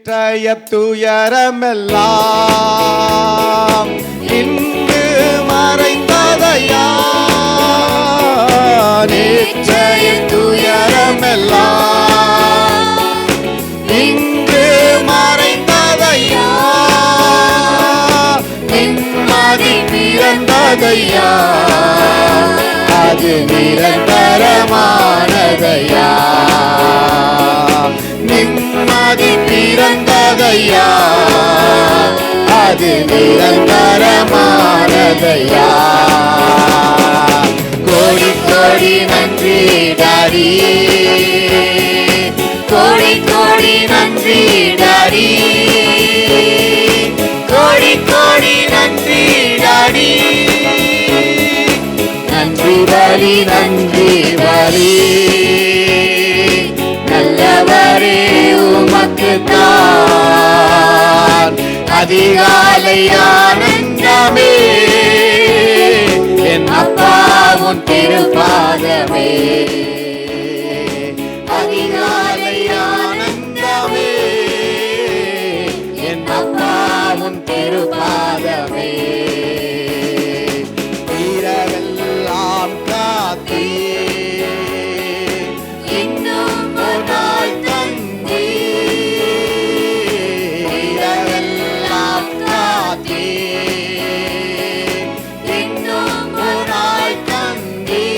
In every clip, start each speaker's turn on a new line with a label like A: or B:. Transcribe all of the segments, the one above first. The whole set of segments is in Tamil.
A: நேற்றைய துயரமெல்லாம் இன்று மறைந்ததையா, நேற்றைய துயரமெல்லாம் இன்று மறைந்ததையா, நிம்மதி பிறந்ததையா, அது நிரந்தரமானதையா, நிம்மதி பிறந்ததையா, அது நிரந்தரமானதையா. கோடி கோடி நன்றி டாடி, கோடி கோடி நன்றி டாடி, கோடி கோடி நன்றி டாடி, நன்றி பலி நன்றி பலி, நல்லவரே உமக்கு தான் அதிகாலை ஆனந்தமே, என் அப்பா உன் திருப்பாதமே, அதிகாலை ஆனந்தமே, என் அப்பா உன் திருப்பாதமே. இரவெல்லாம் காத்தே இன்னும் ஒரு நாள் தந்தே, இரவெல்லாம் காத்தே இன்னும் ஒரு நாள் தந்தே,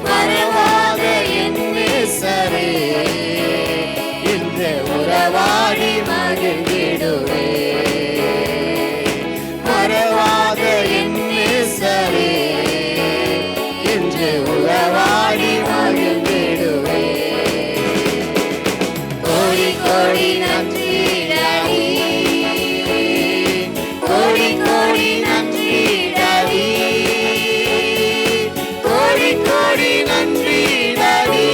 A: மறவாத என் நேசரே, இந்த உறவாடி மகிழ்ந்திடுவே, மறவாத என் நேசரே, என்று உறவாடி மகிழ்ந்திடுவே. கோடி கோடி நன்றி டாடி, கோடி கோடி நன்றி டாடி, கோடி கோடி நன்றி டாடி,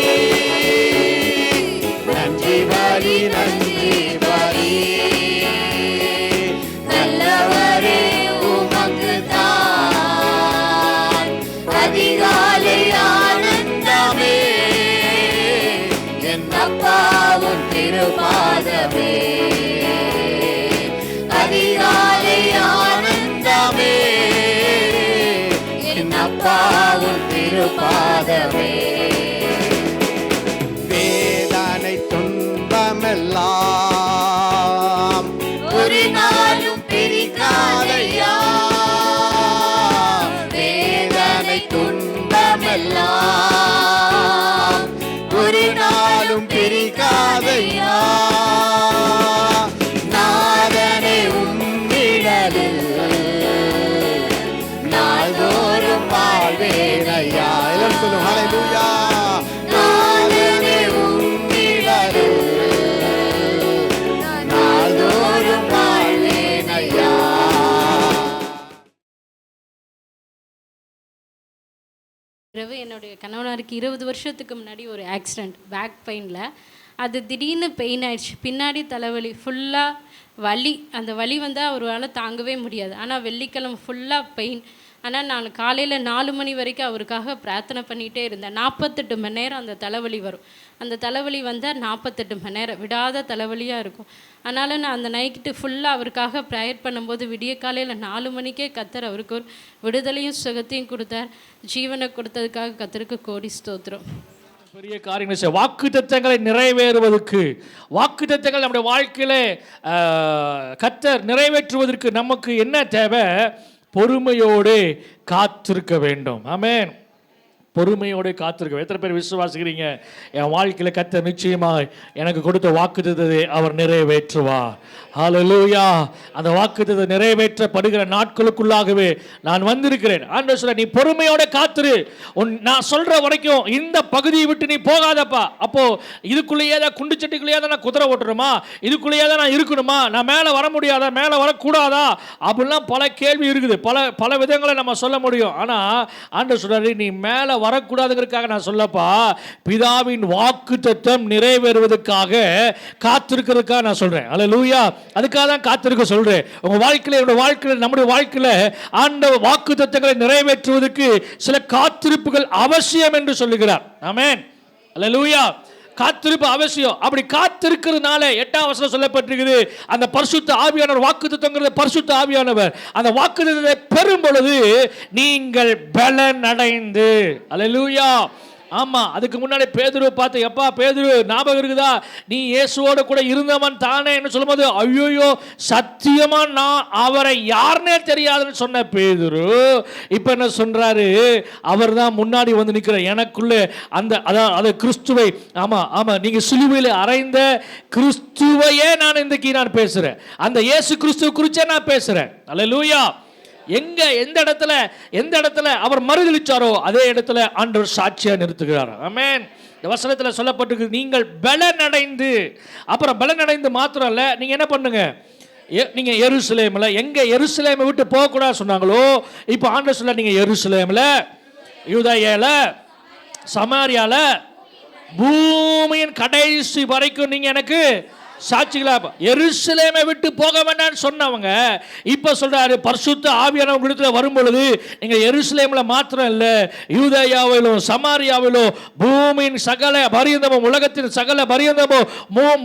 A: நன்றி பலி நன்றி பலி, நல்லவரே உமக்கு தான் அதிகாலை ஆனந்தமே, என் அப்பா உன் திருப்பாதமே, அதிகாலை ஆனந்தமே, என் அப்பா உன் திருப்பாதமே. வேதனை துன்பமெல்லாம் ஒரு நாளும் பிரிக்காதையா, வேதனை துன்பமெல்லாம் ஒரு நாளும் பிரிக்காதையா, நாதனை உம்மிடலில் நாள்தோறும் வாழ்வேனையா. எல்லாம் சொல்லும் ஹல்லேலூயா. நாதனை உம்மிடலில் நாள்தோறும் வாழ்வேனையா.
B: இரவு என்னுடைய கணவனாருக்கு 20 வருஷத்துக்கு முன்னாடி ஒரு ஆக்சிடெண்ட் பேக் பெயினில், அது திடீர்னு பெயின் ஆயிடுச்சு, பின்னாடி தலைவலி ஃபுல்லாக வலி, அந்த வலி வந்தால் அவரால் தாங்கவே முடியாது. ஆனால் வெள்ளிக்கிழமை ஃபுல்லாக பெயின். ஆனால் நான் காலையில் 4 மணி வரைக்கும் அவருக்காக பிரார்த்தனை பண்ணிகிட்டே இருந்தேன். 48 மணி நேரம் அந்த தலைவலி வரும். அந்த தலைவலி வந்தால் 48 மணி நேரம் விடாத தலைவலியாக இருக்கும். அதனால் நான் அந்த நைட்டு ஃபுல்லாக அவருக்காக ப்ரேயர் பண்ணும்போது விடிய காலையில் 4 மணிக்கே கர்த்தர் அவருக்கு ஒரு விடுதலையும் சுகத்தையும் கொடுத்தார். ஜீவனை கொடுத்ததுக்காக கர்த்தருக்கு கோடி ஸ்தோத்திரம்.
C: பெரிய காரியங்கள் வாக்கு தத்தங்களை நிறைவேறுவதற்கு, வாக்கு தத்தங்கள் நம்முடைய வாழ்க்கையில கர்த்தர் நிறைவேற்றுவதற்கு நமக்கு என்ன தேவை? பொறுமையோடு காத்திருக்க வேண்டும். ஆமென். பொறுமையோடு காத்திருக்க. எத்தனை பேர் விசுவாசிக்கிறீங்க என் வாழ்க்கையில் கர்த்தர் நிச்சயமாய் எனக்கு கொடுத்த வாக்குத்தத்தத்தை அவர் நிறைவேற்றுவார்? ஹல்லேலூயா. அந்த வாக்குத்தத்தம் நிறைவேற்றப்படுகிற நாட்களுக்குள்ளாகவே நான் வந்திருக்கிறேன். ஆண்டவர் சொல்ல, நீ பொறுமையோட காத்திரு, நான் சொல்ற வரைக்கும் இந்த பகுதியை விட்டு நீ போகாதப்பா. அப்போ இதுக்குள்ளேயே தான் குண்டு சட்டிக்குள்ளேயே தான் நான் குதிரை ஓட்டுறோமா, இதுக்குள்ளேயே தான் நான் இருக்கணுமா, நான் மேலே வர முடியாதா, மேலே வரக்கூடாதா, அப்படிலாம் பல கேள்வி இருக்குது. பல விதங்களை நம்ம சொல்ல முடியும். ஆனால் ஆண்டவர் சொல்றாரு, நீ மேலே வரக்கூடாதுங்கிறதுக்காக நான் சொல்லப்பா, பிதாவின் வாக்குத்தத்தம் நிறைவேறுவதற்காக காத்திருக்கிறதுக்காக நான் சொல்றேன். ஹல்லேலூயா. அதுக்காக தான் காத்திருக்க சொல்றேன். உங்க வாழ்க்கையில, என்னோட வாழ்க்கையில, நம்முடைய வாழ்க்கையில ஆண்டவர் வாக்குத்தத்தங்களை நிறைவேற்றுவதற்கு சில காத்திருப்புகள் அவசியம் என்று சொல்லுகிறார். ஆமென். ஹல்லேலூயா. காத்திருப்பு அவசியம். அப்படி காத்திருக்கிறதுனால 8ஆம் வசனம் சொல்லப்பட்டிருக்குது, அந்த பரிசுத்த ஆவியானவர், வாக்குத்தத்தங்கிறது பரிசுத்த ஆவியானவர், அந்த வாக்குத்தத்தத்தை பெறும் பொழுது நீங்கள் பலன் அடைந்து. அல்லேலூயா. ஆமா, அதுக்கு முன்னாடி பேதுருவை பார்த்து, எப்பா பேதுரு ஞாபகம் இருக்குதா, நீ இயேசுவோட கூட இருந்தவன் தானே என்று சொல்லும்போது, ஐயோ சத்தியமா நான் அவரை யாருன்னே தெரியாதுன்னு சொன்ன பேதுரு இப்ப என்ன சொல்றாரு, அவர் தான் முன்னாடி வந்து நிற்கிற எனக்குள்ளே அந்த அதாவது கிறிஸ்துவை, ஆமா ஆமா, நீங்க சிலுவையில் அறைந்த கிறிஸ்துவையே நான் இன்றைக்கு நான் பேசுறேன், அந்த இயேசு கிறிஸ்துவ குறிச்சே நான் பேசுறேன். அல்லேலூயா. எந்த இடத்துல அவர் மறுதலிச்சாரோ அதே இடத்துல ஆண்டவர் சாட்சியா நிறுத்துகிறார். ஆமென். இந்த வசனத்தில் சொல்லப்பட்டிருக்கு, நீங்கள் பலன் அடைந்து. அப்புறம் பலன் அடைந்து மாத்திரம் இல்ல, நீங்க என்ன பண்ணுங்க, நீங்க எருசலேம்ல, எங்க எருசலேமை விட்டு போக கூடாது சொன்னாங்களோ, இப்போ ஆண்டவர் சொல்ல, நீங்க எருசலேம்ல, யூதேயால, சமாரியால, பூமியின் கடைசி வரைக்கும் நீங்க எனக்கு சாட்சிகளா. எருசலேமை விட்டு போக வேண்டாம்னு சொன்னவங்க இப்ப சொல்றாரு, பரிசுத்த ஆவியானவர் இடத்துல வரும் பொழுது நீங்க எருசலேம்ல மாத்திரம் இல்ல, யூதேயாவிலும் சமாரியாவிலும் பூமியின் சகல பரியந்தமும், உலகத்தின் சகல பரியந்தமும்,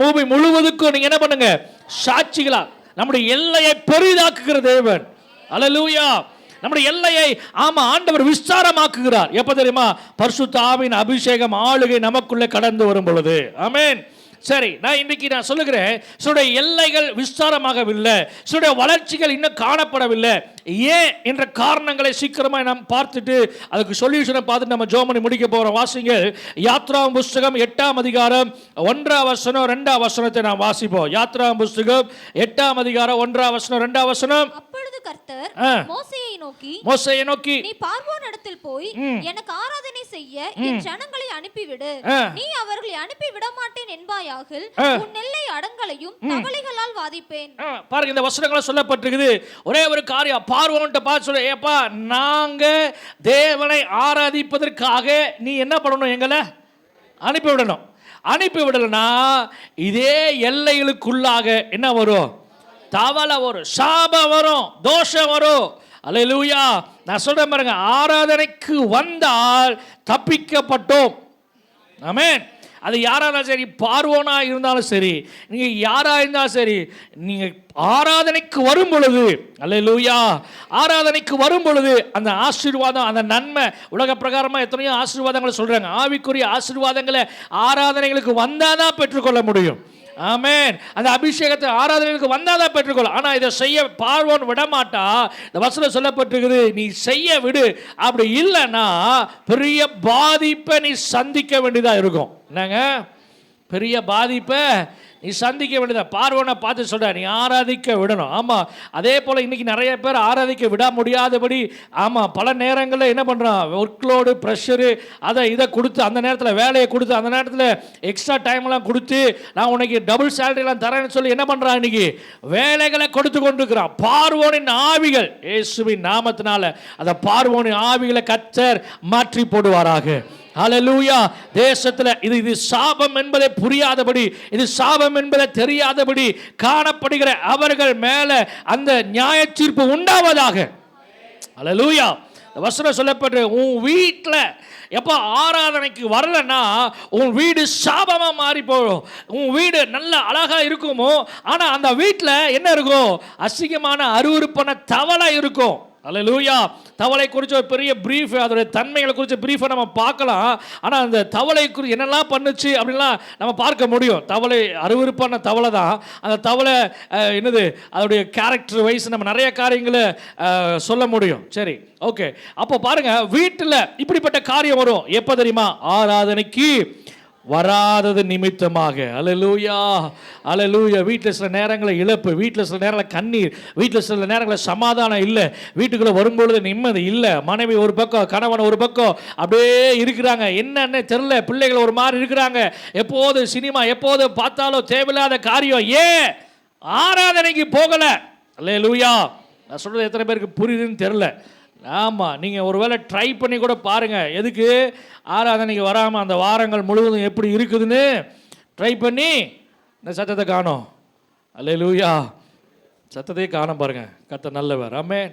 C: பூமி முழுவதுக்கும் நீங்க என்ன பண்ணுங்க, சாட்சிகளா. நம்முடைய எல்லையை பெரிதாக்குகிற தேவன். அல்லேலூயா. நம்முடைய எல்லையை ஆமா ஆண்டவர் விஸ்தாரமாக்குகிறார். எப்ப தெரியுமா, பரிசுத்த ஆவியின் அபிஷேகம் ஆளுகை நமக்குள்ளே கடந்து வரும் பொழுது. ஆமென். சரி, நான் இன்னைக்கு நான் சொல்லுகிறேன், சில எல்லைகள் விஸ்தாரமாகவில்லை, சில வளர்ச்சிகள் இன்னும் காணப்படவில்லை. ஏன் என்ற காரணங்களை சீக்கிரமாக நாம் பார்த்துட்டு அதுக்கு சொல்யூஷனை பார்த்துட்டு நம்ம ஜெபம் பண்ணி முடிக்க போகிறோம். வாசிங்க, யாத்ராகமம் புஸ்தகம் 8ஆம் அதிகாரம் 1ஆம் வசனம் 2ஆம் வசனத்தை நாம் வாசிப்போம். யாத்ராகமம் புஸ்தகம் 8ஆம் அதிகாரம் 1ஆம் வசனம் 2ஆம் வசனம்.
D: அப்பொழுது கர்த்தர் மோசேயை நோக்கி நீ பார்வோன் இடத்தில் போய் எனக்கு ஆராதனை செய்ய என் ஜனங்களை அனுப்பிவிடு, நீ அவர்களை அனுப்பி விட மாட்டேன் என்பாயாக, உன் நெல்லை அடங்களையும் தவளைகளால் வாதிப்பேன்.
C: பாருங்க, இந்த வசனங்களை சொல்லப்பட்டிருக்குது. ஒரே ஒரு காரியம், பார்வோன்ட்ட பார்த்து சொல்ல, ஏப்பா நாங்க தேவனை ஆராதிப்பதற்காக நீ என்ன பண்ணணும், எங்களை அனுப்பிவிடணும். அனுப்பிவிடலனா இதே எல்லைகளுக்குள்ளாக என்ன வரும், தவளை வரும், சாபம் வரும், தோஷம் வரும். அல்லேலூயா. நான் சொல்றேன் பாருங்க, ஆராதனைக்கு வந்தால் தப்பிக்கப்பட்டோம். ஆமென். அது யாராலும் சரி, பார்வோனா இருந்தாலும் சரி, நீங்க யாரா இருந்தாலும் சரி, நீங்க ஆராதனைக்கு வரும் பொழுது, அல்லேலூயா, ஆராதனைக்கு வரும் பொழுது அந்த ஆசீர்வாதம், அந்த நன்மை, உலக பிரகாரமா எத்தனையோ ஆசீர்வாதங்களை சொல்றாங்க, ஆவிக்குரிய ஆசீர்வாதங்களை ஆராதனைகளுக்கு வந்தாதான் பெற்றுக்கொள்ள முடியும். ஆமென். அந்த அபிஷேகத்தை ஆராதனைக்கு வந்தாதான் பெற்றுக்கொள்ள. ஆனா இதை செய்ய பார்வோன் விட மாட்டா. இந்த வசனம் சொல்லப்பட்டிருக்குது, நீ செய்ய விடு, அப்படி இல்லைன்னா பெரிய பாதிப்பை நீ சந்திக்க வேண்டியதா இருக்கும். என்னங்க, பெரிய பாதிப்பை நீ சந்திக்க வேண்டியதா. பார்வோனை பார்த்து சொல்ற, நீ ஆராதிக்க விடணும். ஆமா, அதே போல இன்னைக்கு நிறைய பேர் ஆராதிக்க விட முடியாதபடி, ஆமா, பல நேரங்களில் என்ன பண்றான், ஒர்க்லோடு, ப்ரெஷரு, அதை இதை கொடுத்து, அந்த நேரத்தில் வேலையை கொடுத்து, அந்த நேரத்தில் எக்ஸ்ட்ரா டைம்லாம் கொடுத்து, நான் உனக்கு டபுள் சேலரிலாம் தரேன்னு சொல்லி என்ன பண்றான், இன்னைக்கு வேலைகளை கொடுத்து கொண்டிருக்கிறான். பார்வோனின் ஆவிகள் இயேசுவின் நாமத்தினால அந்த பார்வோனின் ஆவிகளை கர்த்தர் மாற்றி போடுவாராக. ஹல்லேலூயா. தேசத்தில் இது சாபம் என்பதை புரியாதபடி, இது சாபம் என்பதை தெரியாதபடி காணப்படுகிற அவர்கள் மேல அந்த நியாய தீர்ப்பு உண்டாவதாக. ஹல்லேலூயா. வசனம் சொல்லப்பட்டு, உன் வீட்டில் எப்போ ஆராதனைக்கு வரலன்னா உன் வீடு சாபமா மாறி போகும். உன் வீடு நல்ல அழகா இருக்குமோ, ஆனா அந்த வீட்டில் என்ன இருக்கும், அசிங்கமான அருவருப்பான தவளை இருக்கும். அல்லேலூயா. தவளை குறித்து ஒரு பெரிய பிரீஃப், அதோடைய தன்மைகளை குறித்து பிரீஃபை நம்ம பார்க்கலாம். ஆனால் அந்த தவளை குறித்து என்னெல்லாம் பண்ணுச்சு அப்படின்லாம் நம்ம பார்க்க முடியும். தவளை அருவருப்பான தவளை தான். அந்த தவளை என்னது, அதோடைய கேரக்டர் வைஸ் நம்ம நிறைய காரியங்களை சொல்ல முடியும். சரி, ஓகே. அப்போ பாருங்க, வீட்டில் இப்படிப்பட்ட காரியம் வரும். எப்போ தெரியுமா, ஆராதனைக்கு வராதது நிமித்தமாக. அல்லேலூயா, அல்லேலூயா. வீட்டில் சில நேரங்களில் இழப்பு, வீட்டில் சில நேரங்களில் கண்ணீர், வீட்டில் சில நேரங்களில் சமாதானம் இல்லை, வீட்டுக்குள்ளே வரும்பொழுது நிம்மதி இல்லை, மனைவி ஒரு பக்கம், கணவன் ஒரு பக்கம் அப்படியே இருக்கிறாங்க, என்னன்னு தெரியல, பிள்ளைகள் ஒரு மாதிரி இருக்கிறாங்க, எப்போது சினிமா, எப்போது பார்த்தாலும் தேவையில்லாத காரியம். ஏன் ஆராதனைக்கு போகலை? அல்லேலூயா. நான் சொல்கிறது எத்தனை பேருக்கு புரியுதுன்னு தெரில. ஆமாம், நீங்கள் ஒருவேளை ட்ரை பண்ணி கூட பாருங்கள், எதுக்கு ஆராதனைக்கு வராமல் அந்த வாரங்கள் முழுவதும் எப்படி இருக்குதுன்னு ட்ரை பண்ணி இந்த சத்தத்தை காணோம். அல்லேலூயா. சத்தத்தையே காணோம் பாருங்கள். கர்த்தர் நல்லவர். ஆமென்.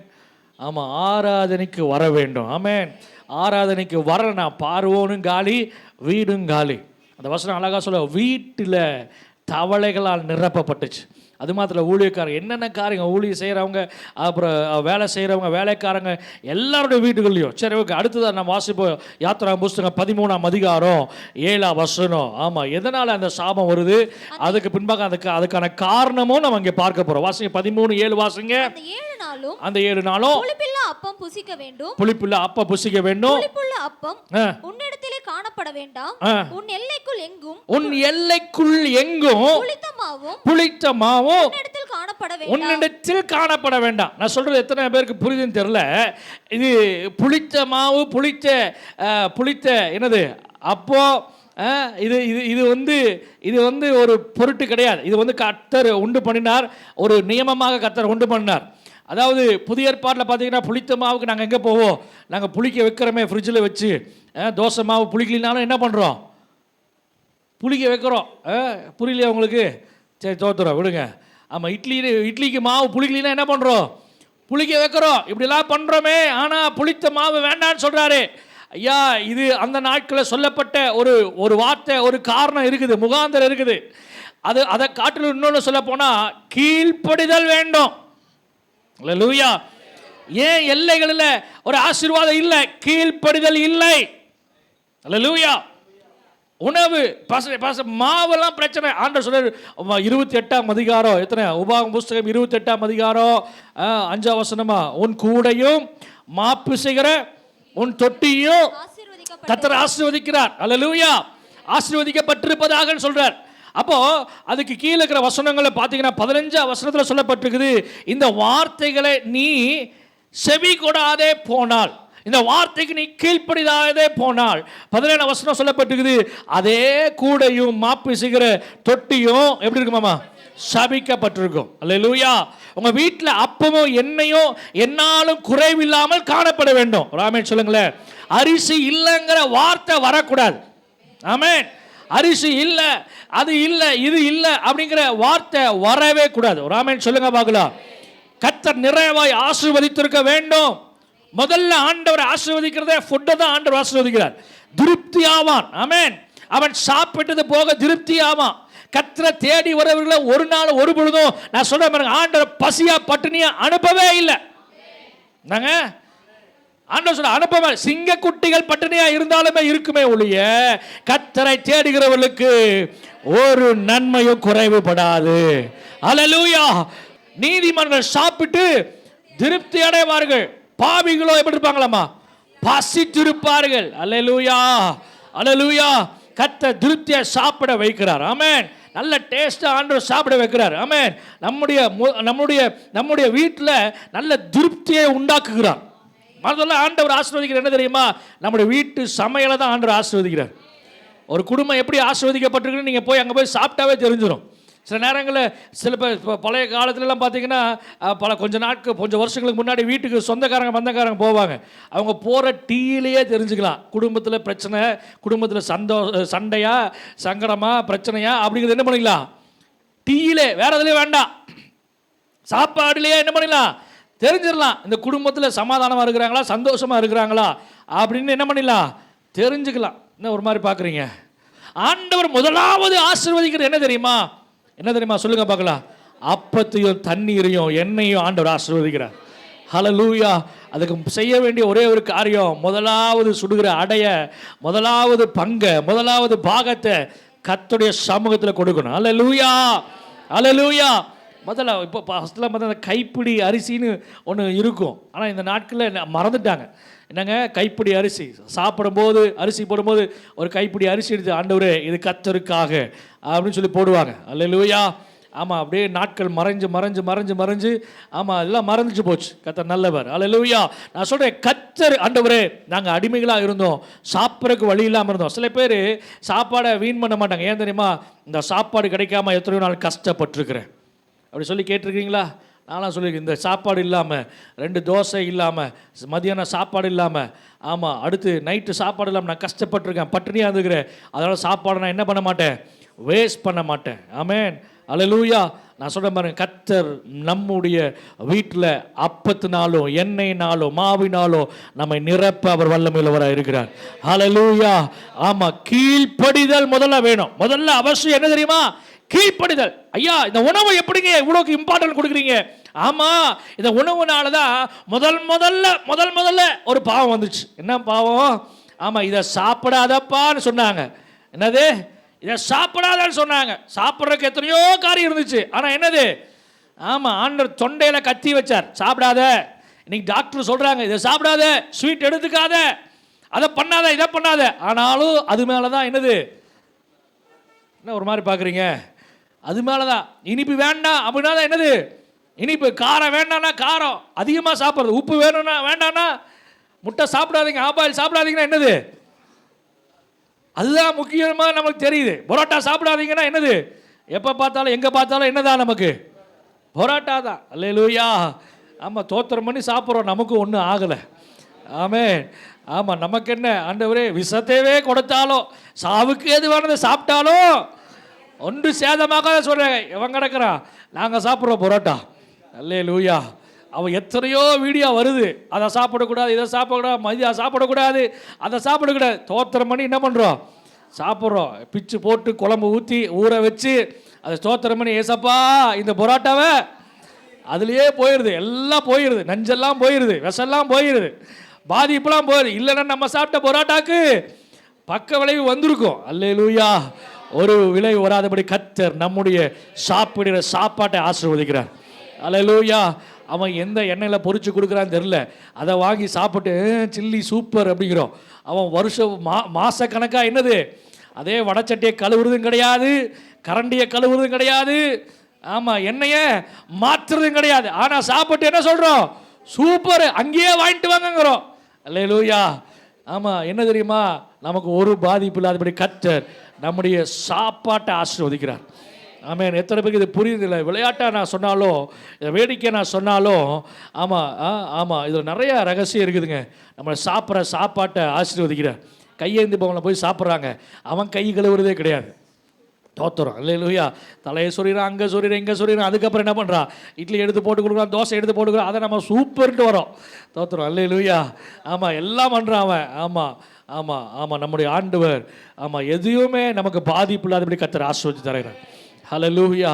C: ஆமாம், ஆராதனைக்கு வர வேண்டும். ஆமென். ஆராதனைக்கு வரலனா பார்வோனும் காலி, வீடும் காலி. அந்த வசனம் அழகாக சொல்ல, வீட்டில் தவளைகளால் நிரப்பப்பட்டுச்சு. அது மாத்திரம் ஊழியக்காரங்க, என்னென்ன காரியங்க ஊழியம் செய்கிறவங்க, அப்புறம் வேலை செய்கிறவங்க, வேலைக்காரங்க எல்லாருடைய வீட்டுகள்லையும். சரி, ஓகே. அடுத்ததான் நம்ம வாசிப்போம் யாத்திரா புஸ்தகம் 13ஆம் அதிகாரம் 7ஆம் வசனம். ஆமாம், எதனால் அந்த சாபம் வருது, அதுக்கு பின்பாக அதுக்கான காரணமும் நம்ம இங்கே பார்க்க போகிறோம். வாசிங்க 13:7 வாசிங்க. அந்த 7 நாளும்
D: புளிப்பில்லா அப்பம் புசிக்க வேண்டும்,
C: புளிப்பில்லா அப்பம் புசிக்க வேண்டும்,
D: புளிப்புள்ள அப்பம் உன்னிடத்திலே காணப்பட வேண்டாம், உன் எல்லைக்குள் எங்கும் புளித்த மாவும் உன்னிடத்தில் காணப்பட வேண்டாம். நான் சொல்றது எத்தனை பேருக்கு புரியுதுன்னு தெரியல. இது புளித்த மாவு, புளித்த என்னது அப்போ, இது வந்து ஒரு பொருட்டு கிடையாது. இது வந்து கர்த்தர் உண்டு பண்ணினார், ஒரு நியமமாக கர்த்தர் உண்டு பண்ணினார். அதாவது புதிய ஏற்பாட்டில் பார்த்தீங்கன்னா புளித்த மாவுக்கு நாங்கள் எங்கே போவோம், நாங்கள் புளிக்க வைக்கிறோமே ஃப்ரிட்ஜில் வச்சு. தோசை மாவு புளிக்கலினாலும் என்ன பண்ணுறோம், புளிக்க வைக்கிறோம். புரியலையா உங்களுக்கு? சரி, தோத்துறோம், விடுங்க. ஆமாம், இட்லிக்கு மாவு புளிக்கலினா என்ன பண்ணுறோம், புளிக்க வைக்கிறோம். இப்படிலாம் பண்ணுறோமே, ஆனால் புளித்த மாவு வேண்டான்னு சொல்கிறாரு ஐயா. இது அந்த நாட்களில் சொல்லப்பட்ட ஒரு வார்த்தை, ஒரு காரணம் இருக்குது, முகாந்தரம் இருக்குது. அதை காட்டிலும் இன்னொன்று சொல்ல போனால் கீழ்ப்படிதல் வேண்டும். அல்லேலூயா. ஏன் எல்லைகளில் ஒரு ஆசீர்வாதம் இல்லை, கீழ்ப்படிதல் இல்லை. அல்லேலூயா. உணவு மாவெல்லாம் பிரச்சனை. ஆண்டவர் சொல்றாரு 28ஆம் அதிகாரம், எத்தனை உபாகம புஸ்தகம் 28ஆம் அதிகாரம் 5ஆம் வசனமா, உன் கூடையும் மாப்பு செய்கிற உன் தொட்டியும் கர்த்தர் ஆசீர்வதிக்கிறார். அல்லேலூயா. ஆசீர்வதிக்கப்பட்டிருப்பதாக சொல்றார். அப்போ அதுக்கு கீழே இருக்கிற வசனங்களை பார்த்தீங்கன்னா 15ஆம் வசனத்தில் சொல்லப்பட்டிருக்குது, இந்த வார்த்தைகளை நீ செவி கொடாதே போனால், இந்த வார்த்தைக்கு நீ கீழ்ப்படிதாதே போனால், 17ஆம் வசனம் சொல்லப்பட்டிருக்குது, அதே கூடையும் மாப்பு செய்கிற தொட்டியும் எப்படி இருக்குமாமா, சபிக்கப்பட்டிருக்கும். அல்லேலூயா. உங்க வீட்டில் அப்பமும் எண்ணெயும் என்னாலும் குறைவில்லாமல் காணப்பட வேண்டும். ஆமென் சொல்லுங்களேன். அரிசி இல்லைங்கிற வார்த்தை வரக்கூடாது. ஆமென். அரிசி இல்லை, அது இல்லை, இது இல்லை அப்படிங்கிற வார்த்தை வரவே கூடாது. ஒரு ஆமென் சொல்லுங்க பார்க்கலாம். கர்த்தர் நிறைவாய் ஆசீர்வதித்திருக்க வேண்டும். முதல்ல ஆண்டவர் ஆசீர்வதிக்கிறதே ஃபுட்டை தான் ஆண்டவர் ஆசீர்வதிக்கிறார். திருப்தி ஆவான். ஆமென். அவன் சாப்பிட்டது போக திருப்தி ஆவான். கர்த்தரை தேடி வரவர்களை ஒரு நாள் ஒரு பொழுதும் நான் சொல்றேன், ஆண்டவர் பசியா பட்டினியா அனுப்பவே இல்லை. நாங்க ஆண்டவர் சொல்ல அனுப்பவே. சிங்க குட்டிகள் பட்டினியா இருந்தாலுமே இருக்குமே ஒழிய கர்த்தரை தேடுகிறவர்களுக்கு ஒரு நன்மையும் குறைவுபடாது. அல்லேலூயா. நீதிமான்கள் சாப்பிட்டு திருப்தி அடைவார்கள், பாவிகளோ எப்படி இருப்பாங்களாமா, பசித்திருப்பார்கள். அல்லேலூயா. அல்லேலூயா. கர்த்தர் திருப்தியை சாப்பிட வைக்கிறார். ஆமென். நல்ல டேஸ்டா ஆண்டவர் சாப்பிட வைக்கிறார். ஆமென். நம்முடைய வீட்டில் நல்ல திருப்தியை உண்டாக்குகிறார். முதல்ல ஆண்டவர் ஆசீர்வதிக்கிறார் என்ன தெரியுமா, நம்முடைய வீட்டு சமையலை தான் ஆண்டவர் ஆசீர்வதிக்கிறார். ஒரு குடும்பம் எப்படி ஆசீர்வதிக்கப்பட்டிருக்குன்னு நீங்கள் போய் அங்கே போய் சாப்பிட்டாவே தெரிஞ்சிடும். சில நேரங்களில் சில பேர் பழைய காலத்துலலாம் பார்த்தீங்கன்னா கொஞ்சம் வருஷங்களுக்கு முன்னாடி வீட்டுக்கு சொந்தக்காரங்க பந்தக்காரங்க போவாங்க. அவங்க போகிற டீயிலேயே தெரிஞ்சுக்கலாம் குடும்பத்தில் பிரச்சனை, குடும்பத்தில் சண்டையா சங்கடமா பிரச்சனையா அப்படிங்கிறது என்ன பண்ணிக்கலாம், டீயிலே, வேற எதுலேயே வேண்டாம், சாப்பாடுலேயே என்ன பண்ணிடலாம் தெரிஞ்சிடலாம். இந்த குடும்பத்தில் சமாதானமாக இருக்கிறாங்களா சந்தோஷமாக இருக்கிறாங்களா அப்படின்னு என்ன பண்ணிடலாம் தெரிஞ்சுக்கலாம். என்ன ஒரு மாதிரி பார்க்குறீங்க? ஆண்டவர் முதலாவது ஆசீர்வதிக்கிறது என்ன தெரியுமா, என்ன தெரியுமா சொல்லுங்க பார்க்கலாம், அப்பத்தையும் தண்ணீரையும் எண்ணெயும் ஆண்டவர் ஆசீர்வதிக்கிறார். ஹல்லேலூயா. அதுக்கு செய்ய வேண்டிய ஒரே ஒரு காரியம், முதலாவது சுடுகிற அடைய, முதலாவது பங்கை, முதலாவது பாகத்தை கர்த்தருடைய சமூகத்தில் கொடுக்கணும். ஹல்லேலூயா. ஹல்லேலூயா. முதல்ல இப்போ ஃபஸ்ட்டில் பார்த்தா கைப்பிடி அரிசின்னு ஒன்று இருக்கும். ஆனால் இந்த நாட்களில் மறந்துட்டாங்க. என்னங்க, கைப்பிடி அரிசி சாப்பிடும்போது, அரிசி போடும்போது ஒரு கைப்பிடி அரிசி எடுத்து ஆண்டவரே இது கர்த்தருக்காக அப்படின்னு சொல்லி போடுவாங்க. அல்லேலூயா. ஆமாம், அப்படியே நாட்கள் மறைஞ்சு ஆமாம் எல்லாம் மறந்துச்சு போச்சு. கர்த்தர் நல்லவர். அல்லேலூயா. நான் சொல்கிறேன், கர்த்தர் ஆண்டவரே நாங்கள் அடிமைகளாக இருந்தோம், சாப்பிட்றதுக்கு வழி இல்லாமல் இருந்தோம். சில பேர் சாப்பாடை வீண் பண்ண மாட்டாங்க. ஏன் தெரியுமா, இந்த சாப்பாடு கிடைக்காம எத்தனையோ நாள் கஷ்டப்பட்டுருக்கிறேன் அப்படி சொல்லி கேட்டிருக்கீங்களா? நான்லாம் சொல்லியிருக்கேன், இந்த சாப்பாடு இல்லாமல், 2 தோசை இல்லாமல், மதியானம் சாப்பாடு இல்லாமல், ஆமாம் அடுத்து நைட்டு சாப்பாடு இல்லாமல் நான் கஷ்டப்பட்டிருக்கேன், பட்டினியாக இருந்துக்கிறேன். அதனால் சாப்பாடு நான் என்ன பண்ண மாட்டேன், வேஸ்ட் பண்ண மாட்டேன். ஆமென். அல்லேலூயா.
C: நான் சொல்கிறேன் பாருங்க, கர்த்தர் நம்முடைய வீட்டில் அப்பத்தினாலும் எண்ணெயினாலும் மாவினாலும் நம்மை நிரப்ப அவர் வல்லமையுள்ளவராக இருக்கிறார். ஹல்லேலூயா. ஆமாம், கீழ்ப்படிதல் முதல்ல வேணும். முதல்ல அவசியம் என்ன தெரியுமா? கீழ்ப்படிதல். ஐயா, இந்த உணவை எப்படிங்க இவ்வளோக்கு இம்பார்ட்டன்ட் கொடுக்குறீங்க? ஆமாம், இந்த உணவுனால தான் முதல்ல ஒரு பாவம் வந்துச்சு. என்ன பாவம்? ஆமாம், இதை சாப்பிடாதப்பான்னு சொன்னாங்க. என்னது? இதை சாப்பிடாதன்னு சொன்னாங்க. சாப்பிட்றதுக்கு எத்தனையோ காரியம் இருந்துச்சு. ஆனால் என்னது? ஆமாம், ஆண்டவர் தொண்டையில் கத்தி வச்சார், சாப்பிடாத. இன்னைக்கு டாக்டர் சொல்கிறாங்க, இதை சாப்பிடாத, ஸ்வீட் எடுத்துக்காத, அதை பண்ணாத, இதை பண்ணாத. ஆனாலும் அது மேலே தான் என்னது? என்ன ஒரு மாதிரி பார்க்குறீங்க? அது மேலே தான். இனிப்பு வேண்டாம் அப்படின்னா தான் என்னது? இனிப்பு. காரம் வேண்டாம்னா காரம் அதிகமாக சாப்பிட்றது. உப்பு வேணும்னா வேண்டாம்னா முட்டை சாப்பிடாதீங்க, ஆபாயில் சாப்பிடாதீங்கன்னா என்னது? அதுதான் முக்கியமாக நமக்கு தெரியுது. பரோட்டா சாப்பிடாதீங்கன்னா என்னது? எப்போ பார்த்தாலும் எங்கே பார்த்தாலும் என்னதான் நமக்கு? பரோட்டா தான். அல்லேலூயா. ஆமாம், தோத்திரம் பண்ணி சாப்பிட்றோம், நமக்கு ஒன்றும் ஆகலை. ஆமென். ஆமாம், நமக்கு என்ன? ஆண்டவரே, விஷத்தையே கொடுத்தாலும் சாவுக்கு எதுவானதை சாப்பிட்டாலும் ஒன்று சேதமாக சொல்கிறாங்க. எவன் கிடக்கிறான்? நாங்கள் சாப்பிட்றோம் பரோட்டா. அல்லேலூயா. அவன் எத்தனையோ வீடியோ வருது, அதை சாப்பிடக்கூடாது, இதை சாப்பிடக்கூடாது, மதியம் சாப்பிடக்கூடாது, அதை சாப்பிடக்கூடாது. தோத்திரம் பண்ணி என்ன பண்ணுறோம்? சாப்பிட்றோம். பிச்சு போட்டு குழம்பு ஊற்றி ஊற வச்சு அதை தோத்திரம் பண்ணி, ஏசப்பா இந்த பரோட்டாவை அதுலேயே போயிடுது, எல்லாம் போயிடுது, நஞ்செல்லாம் போயிடுது, விஷெல்லாம் போயிடுது, பாதிப்புலாம் போயிடுது. இல்லைன்னா நம்ம சாப்பிட்ட பரோட்டாக்கு பக்க விளைவு வந்திருக்கும். அல்லேலூயா. ஒரு விளைவு வராதபடி கர்த்தர் நம்முடைய சாப்பிடுற சாப்பாட்டை ஆசீர்வதிக்கிறார். அல்லேலூயா. அவன் எந்த எண்ணெயில் பொரிச்சு கொடுக்குறான்னு தெரில, அதை வாங்கி சாப்பிட்டு சில்லி சூப்பர் அப்படிங்கிறோம். அவன் வருஷம் மாதக்கணக்காக என்னது? அதே வடச்சட்டியை கழுவுறதும் கிடையாது, கரண்டியை கழுவுறதும் கிடையாது, ஆமாம், எண்ணெயை மாற்றுறதும் கிடையாது. ஆனால் சாப்பிட்டு என்ன சொல்கிறோம்? சூப்பர், அங்கேயே வாங்கிட்டு வாங்கங்கிறோம். அல்லேலூயா. ஆமாம், என்ன தெரியுமா? நமக்கு ஒரு பாதிப்பு இல்லாதபடி கர்த்தர் நம்முடைய சாப்பாட்டை ஆசீர்வதிக்கிறார். ஆமென். எத்தனை பேருக்கு இது புரியுதில்லை? விளையாட்டாக நான் சொன்னாலும், வேடிக்கை நான் சொன்னாலும், ஆமாம் ஆமாம், இதில் நிறைய ரகசியம் இருக்குதுங்க. நம்மளை சாப்பிட்ற சாப்பாட்டை ஆசீர்வதிக்கிறார். கையேந்தி பவனில் போய் சாப்பிட்றாங்க, அவன் கை கழுவுறதே கிடையாது. தோத்துறோம். அல்லேலூயா. தலையை சொல்லிடுறான், அங்கே சொல்லிடுறேன், இங்கே சொல்லிடுறான். அதுக்கப்புறம் என்ன பண்ணுறான்? இட்லி எடுத்து போட்டு கொடுக்குறான், தோசை எடுத்து போட்டுக்கிறான், அதை நம்ம சூப்பர்ன்ட்டு வரோம். தோத்துறோம். அல்லேலூயா. ஆமாம், எல்லாம் பண்ணுறான் அவன். ஆமாம் ஆமாம் ஆமாம், நம்முடைய ஆண்டவர் ஆமாம் எதையுமே நமக்கு பாதிப்பு இல்லாதபடி கர்த்தர் ஆசீர்வதித்து தருகிறார். ஹல்லேலூயா.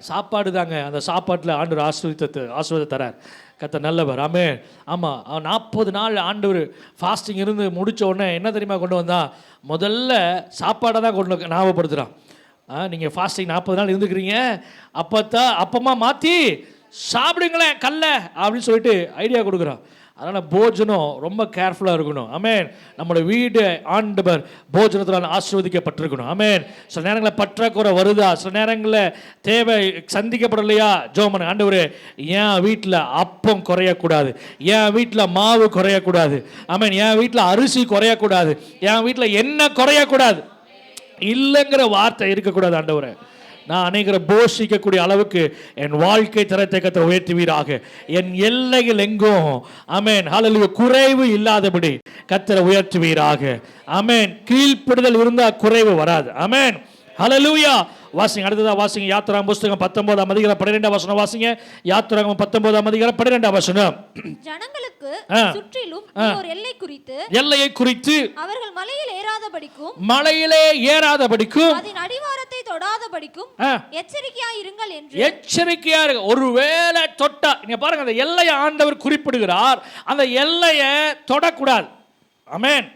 C: சாப்பாடு தாங்க, அந்த சாப்பாட்டில் ஆண்டவர் ஆசீர்வாதத்தை தரார். கர்த்தர் நல்லவர். ஆமென். ஆமாம், 40 நாள் ஆண்டவர் ஃபாஸ்டிங் இருந்து முடித்த உடனே என்ன தெரியுமா கொண்டு வந்தான்? முதல்ல சாப்பாடை தான் கொண்டு ஞாபகப்படுத்துகிறான். நீங்கள் ஃபாஸ்டிங் 40 நாள் இருந்துக்கிறீங்க, அப்பமா மாற்றி சாப்பிடுங்களேன் கல்ல அப்படின்னு சொல்லிட்டு ஐடியா கொடுக்குறான். அதனால் போஜனம் ரொம்ப கேர்ஃபுல்லாக இருக்கணும். ஆமென். நம்மளோட வீடு ஆண்டவர் போஜனத்தினால் ஆசீர்வதிக்கப்பட்டிருக்கணும். ஆமென். சில நேரங்களில் பற்றாக்குறை வருதா, சில நேரங்களில் தேவை சந்திக்கப்படலையா, ஜோமன் ஆண்டவரே என் வீட்டில் அப்பம் குறையக்கூடாது, என் வீட்டில் மாவு குறையக்கூடாது, ஆமென், என் வீட்டில் அரிசி குறையக்கூடாது, என் வீட்டில் எண்ணெய் குறையக்கூடாது, இல்லைங்கிற வார்த்தை இருக்கக்கூடாது. ஆண்டவரே, நான் அநேகரை போஷிக்கக்கூடிய அளவுக்கு என் வாழ்க்கை தரத்தை கர்த்தர் உயர்த்துவீராக. என் எல்லையில் எங்கும் ஆமென் ஹல்லேலூயா குறைவு இல்லாதபடி கர்த்தரை உயர்த்துவீராக. ஆமென். கீழ்ப்படுதல் இருந்தால் குறைவு வராது. ஆமென். ஹல்லேலூயா. வாசிங்க, அடுத்ததா வாசிங்க. யாத்திராகமம் புஸ்தகம் 19ஆம் அதிகாரம் 12ஆம் வசனம் வாசிங்க. யாத்திராகமம் 19ஆம் அதிகாரம் 12ஆம் வசனம். ஜனங்களுக்கு சுற்றிலும் ஒரு எல்லையை குறித்து அவர்கள் மலையிலே ஏறாதபடிக்கும் அதன் அடிவாரத்தை தொடாதபடிக்கும் எச்சரிக்கையாய் இருங்கள் என்று. எச்சரிக்கையா இருங்க. ஒருவேளை தொட்டா, நீங்க பாருங்க, அந்த எல்லையை ஆண்டவர் குறிப்பிடுகிறார், அந்த எல்லையை தொடக்கூடாது. ஆமென்.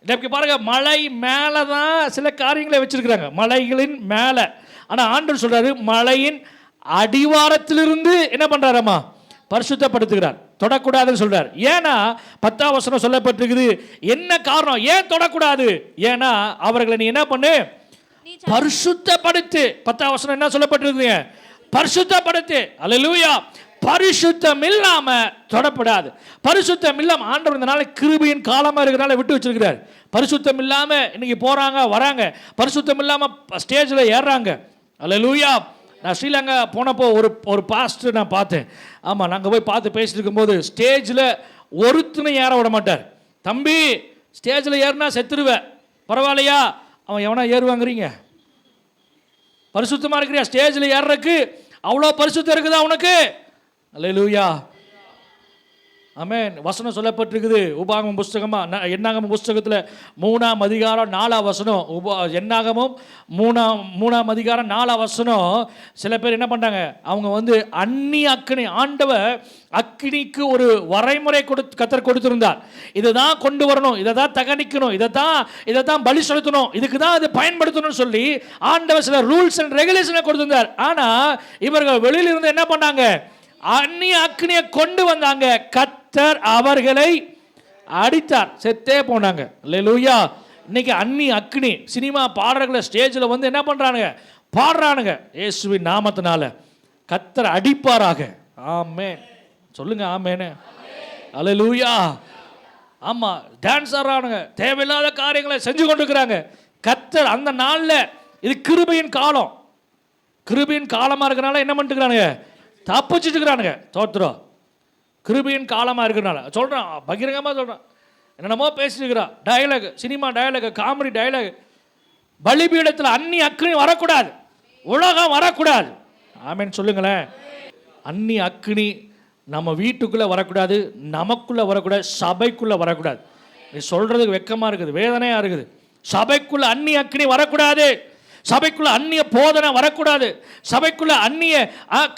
C: இதற்கு பாருங்க, மலை மேலே தான் சில காரியங்களை வச்சிருக்கிறாங்க, மலைகளின் மேலே. ஆனால் ஆண்டவர் சொல்றாரு மலையின் அடிவாரத்திலிருந்து என்ன பண்றாரம்மா? பரிசுத்தப்படுத்துகிறார். தொடக்கூடாதுன்னு சொல்றார். ஏன்னா 10ஆம் வசனம் சொல்லப்பட்டிருக்குது. என்ன காரணம்? ஏன் தொடக்கூடாது? ஏன்னா அவர்களை நீ என்ன பண்ணு? பரிசுத்தப்படுத்து. 10ஆம் வசனம் என்ன சொல்லப்பட்டிருக்குங்க? பரிசுத்தப்படுத்து. அல்லேலூயா. பரிசுத்தம் இல்லாம தொடப்படாது. பரிசுத்தம் இல்லாம ஆண்டவர் இந்த நாள் கிருபையின் காலமா இருக்கிறனால விட்டு வச்சிருக்கிறார். பரிசுத்தம் இல்லாம இன்னைக்கு போறாங்க வராங்க, பரிசுத்தம் இல்லாம ஸ்டேஜ்ல ஏறுறாங்க. அல்லேலூயா. நான் ஸ்ரீலங்கா போனப்போ ஒரு பாஸ்டர் நான் பார்த்தேன். ஆமாம், நாங்கள் போய் பார்த்து பேசிட்டு இருக்கும்போது ஸ்டேஜில் ஒருத்தனை ஏற விட மாட்டார். தம்பி, ஸ்டேஜில் ஏறினா செத்துருவேன், பரவாயில்லையா? அவன் எவனா ஏறுவாங்கிறீங்க? பரிசுத்தமாக இருக்கிறியா? ஸ்டேஜில் ஏறுறதுக்கு அவ்வளோ பரிசுத்தம் இருக்குதா உனக்கு? அல்லேலூயா, ஆமென். வசனம் சொல்லப்பட்டிருக்குது உபாகமம் புஸ்தகமா என்னாகமம் புஸ்தகத்தில் 3ஆம் அதிகாரம் 4ஆம் வசனம். என்னாகமும் 3ஆம் அதிகாரம் 4ஆம் வசனம். சில பேர் என்ன பண்ணாங்க, அவங்க அந்நிய அக்கினி, ஆண்டவர் அக்கினிக்கு ஒரு வரைமுறை கர்த்தர் கொடுத்திருந்தார். இதை தான் கொண்டு வரணும், இதை தான் தகனிக்கணும், இதை தான் பலி செலுத்தணும், இதுக்கு தான் இது பயன்படுத்தணும்னு சொல்லி ஆண்டவர் சில ரூல்ஸ் அண்ட் ரெகுலேஷனை கொடுத்திருந்தார். ஆனால் இவர்கள் வெளியில இருந்து என்ன பண்ணாங்க, அந்நிய அக்கினியை கொண்டு வந்தாங்க. கர்த்தர் அவர்களை அடித்தார், செத்தே போனாங்க. அல்லேலூயா. இன்னைக்கு அந்நிய அக்கினி சினிமா பாடல்களை ஸ்டேஜில் என்ன பண்றானுங்க, பாடுறானுங்க. இயேசுவின் நாமத்தினால கர்த்தர் அடிப்பாராக. ஆமென், சொல்லுங்க ஆமென். அல்லேலூயா. ஆமா, டான்ஸ் ஆடுறானுங்க, தேவையில்லாத காரியங்களை செஞ்சு கொண்டிருக்கிறாங்க. கர்த்தர் அந்த நாளில், இது கிருபையின் காலம், கிருபையின் காலமா இருக்கிறனால என்ன பண்ணிட்டுக்கிறானுங்க, தப்பிச்சுட்டு இருக்கிறானுங்க. தோத்துறோம், கிருபையின் காலமாக இருக்கிறனால சொல்கிறான், பகிரங்கமாக சொல்கிறான். என்னென்னமோ பேசிட்டு இருக்கிறான், dialogue, cinema dialogue, comedy dialogue. பலிபீடத்தில் அந்நிய அக்கினி வரக்கூடாது, உலகம் வரக்கூடாது. ஆமென் சொல்லுங்களேன். அந்நிய அக்கினி நம்ம வீட்டுக்குள்ளே வரக்கூடாது, நமக்குள்ளே வரக்கூடாது, சபைக்குள்ளே வரக்கூடாது. நீ சொல்கிறதுக்கு வெக்கமாக இருக்குது, வேதனையாக இருக்குது. சபைக்குள்ளே அந்நிய அக்கினி வரக்கூடாது, சபைக்குள்ள அந்நிய போதனை வரக்கூடாது, சபைக்குள்ள அந்நிய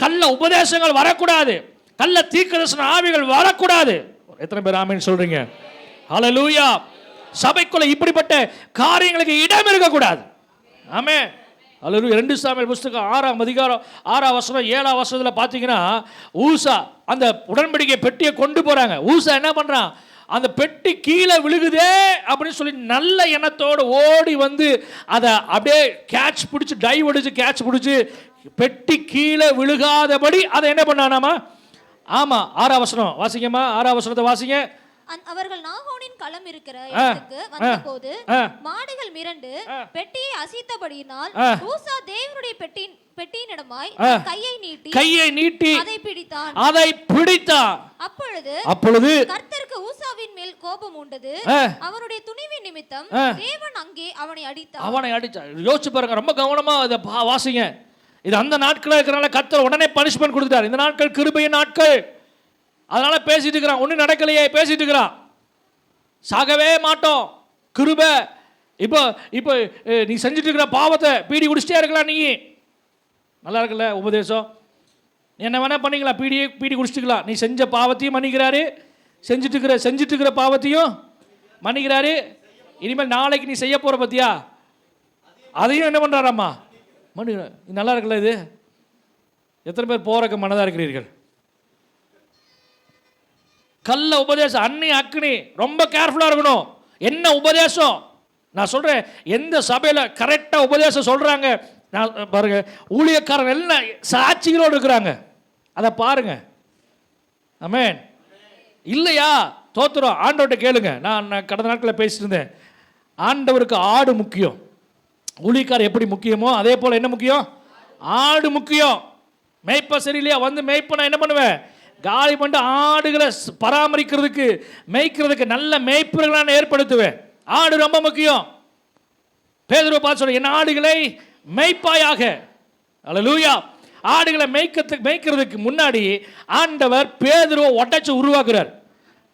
C: கள்ள உபதேசங்கள் வரக்கூடாது, கள்ள தீர்க்கதரிசன ஆவிகள் வரக்கூடாது. எத்தனை பேர் ஆமென் சொல்றீங்க? ஹல்லேலூயா. சபைக்குள்ள இப்படிப்பட்ட காரியங்களுக்கு இடம் இருக்கக்கூடாது. ஆமென். ஹல்லேலூயா. 2 சாமுவேல் புஸ்தகம் 6ஆம் அதிகாரம் 6ஆம் வசனம் 7ஆம் வசனத்தில் பார்த்தீங்கன்னா, ஊசா அந்த உடன்படிக்கை பெட்டியை கொண்டு போறாங்க. ஊசா என்ன பண்றான், அந்த பெட்டி கீழே விழுகுதே அப்படின்னு சொல்லி நல்ல எண்ணத்தோடு ஓடி அதை அப்படியே கேட்ச் பிடிச்சி, டைவ் அடிச்சு கேட்ச் பிடிச்சி பெட்டி கீழே விழுகாதபடி அதை என்ன பண்ணானாமா? ஆமா, 6ஆம் வசனம் வாசிங்கம்மா, 6ஆம் வசனத்தை வாசிங்க.
D: அவர்கள் நாகோனின் களம் இருக்கிற இடத்துக்கு வந்தபோது மாடுகள் மிரண்டு பெட்டியை அசைத்தபடியினால் ஊசா தேவனுடைய பெட்டியினிடமாய் கையை நீட்டி அதை பிடித்தான். அப்பொழுது கர்த்தருக்கு ஊசாவின் மேல் கோபம் உண்டது, அவனுடைய துணிவின் நிமித்தம் தேவன் அங்கே அவனை அடித்தார்.
C: யோசிச்சு பாருங்க, ரொம்ப கவனமா அதை வாசிங்க. இது அந்த நாட்கள் இருக்கிறனால கர்த்தர் உடனே பனிஷ்மென்ட் கொடுத்தார். இந்த நாட்கள் கிருபையின் நாட்கள், அதனால பேசிட்டு இருக்கிறான். ஒன்றும் நடக்கலையே, பேசிட்டு இருக்கிறான். சாகவே மாட்டோம், கிருபை. இப்போ இப்போ நீ செஞ்சுட்டு இருக்கிற பாவத்தை பீடி குடிச்சிட்டே இருக்கலாம். நீ நல்லா இருக்குல்ல உபதேசம், என்ன வேணா பண்ணிக்கலாம், பீடி குடிச்சிட்டுக்கலாம். நீ செஞ்ச பாவத்தையும் மன்னிக்கிறாரு, செஞ்சுட்டு இருக்கிற பாவத்தையும் மன்னிக்கிறாரு. இனிமேல் நாளைக்கு நீ செய்ய போற பத்தியா, அதையும் என்ன பண்றாராம்மா, மன்னிக்கிறார். நல்லா இருக்குல்ல இது? எத்தனை பேர் போறக்கு மனதா இருக்கிறீர்கள்? கள்ள உபதேசம், அந்நிய அக்னி, ரொம்ப கேர்ஃபுல்லா இருக்கணும். என்ன உபதேசம் நான் சொல்றேன், எந்த சபையில கரெக்டா உபதேசம் சொல்றாங்க, நான் பாருங்க, ஊழியக்காரங்க எல்லாம் சாட்சிகளோடு இருக்கிறாங்க, அதை பாருங்க. ஆமென். இல்லையா தோத்துறோம். ஆண்டவர்கிட்ட கேளுங்க. நான் கடந்த நாட்களில் பேசிட்டு இருந்தேன், ஆண்டவருக்கு ஆடு முக்கியம், ஊழியக்காரர் எப்படி முக்கியமோ அதே போல என்ன முக்கியம், ஆடு முக்கியம். மேய்ப்ப சரியில்லையா, மேய்ப்ப நான் என்ன பண்ணுவேன், காலி பண்ணிட்டு ஆடுகளை பராமரிக்கிறதுக்கு, மேய்க்கிறதுக்கு நல்ல மேய்ப்பர்களை நான் ஏற்படுத்துவேன். ஆடு ரொம்ப முக்கியம். பேதுருவை பார்த்து சொல்ற, என் ஆடுகளை மேய்ப்பாயாக. அல்லேலூயா. ஆடுகளை மேய்க்கிறதுக்கு முன்னாடி ஆண்டவர் பேதுருவை உடைச்சு உருவாக்குறார்.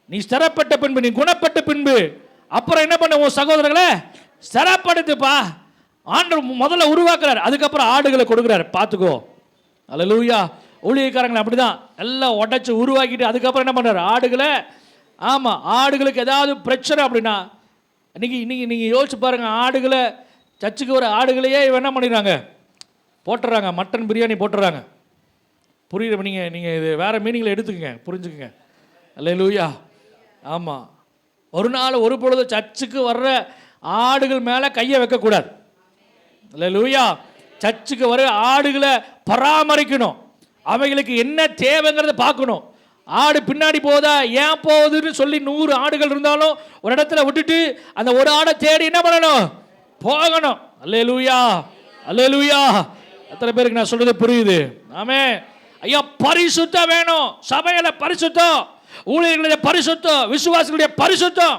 C: நீ ஸ்திரப்பட்ட பின்பு, நீ குணப்பட்ட பின்பு அப்புறம் என்ன பண்ண, உன் சகோதரர்களை ஸ்திரப்படுத்துப்பா. ஆண்டவர் முதல்ல உருவாக்குறார், அதுக்கப்புறம் ஆடுகளை கொடுக்குறார். பார்த்துக்கோ. அல்லேலூயா. ஊழியக்காரங்களை அப்படிதான் எல்லாம் உடைச்சு உருவாக்கிட்டு அதுக்கப்புறம் என்ன பண்ணுறாரு, ஆடுகளை. ஆமாம், ஆடுகளுக்கு ஏதாவது பிரச்சனை அப்படின்னா, இன்னைக்கு நீங்கள் யோசிச்சு பாருங்கள், ஆடுகளை சர்ச்சுக்கு ஒரு ஆடுகளையே என்ன பண்ணிடுறாங்க, போட்டுறாங்க, மட்டன் பிரியாணி போட்டுறாங்க. புரியுது? நீங்கள் இது வேறு மீனிங்கில் எடுத்துக்கங்க, புரிஞ்சுக்குங்க. அல்லேலூயா. ஆமாம், ஒரு நாள் ஒரு பொழுது சர்ச்சுக்கு வர்ற ஆடுகள் மேலே கையை வைக்கக்கூடாது. அல்லேலூயா. சர்ச்சுக்கு வர ஆடுகளை பராமரிக்கணும், அவைகளுக்கு என்ன தேவைங்கிறத பார்க்கணும். ஆடு பின்னாடி போதா, ஏன் போகுதுன்னு சொல்லி 100 ஆடுகள் இருந்தாலும் ஒரு இடத்துல விட்டுட்டு அந்த ஒரு ஆடை தேடி என்ன பண்ணணும், போகணும். அல்லேலூயா, அல்லேலூயா. எத்தனை பேருக்கு நான் சொல்றது புரியுது? ஆமென். ஐயா, பரிசுத்தம் வேணும். சபையில பரிசுத்தம், ஊழியர்களுடைய பரிசுத்தம், விசுவாசிகளுடைய பரிசுத்தம்.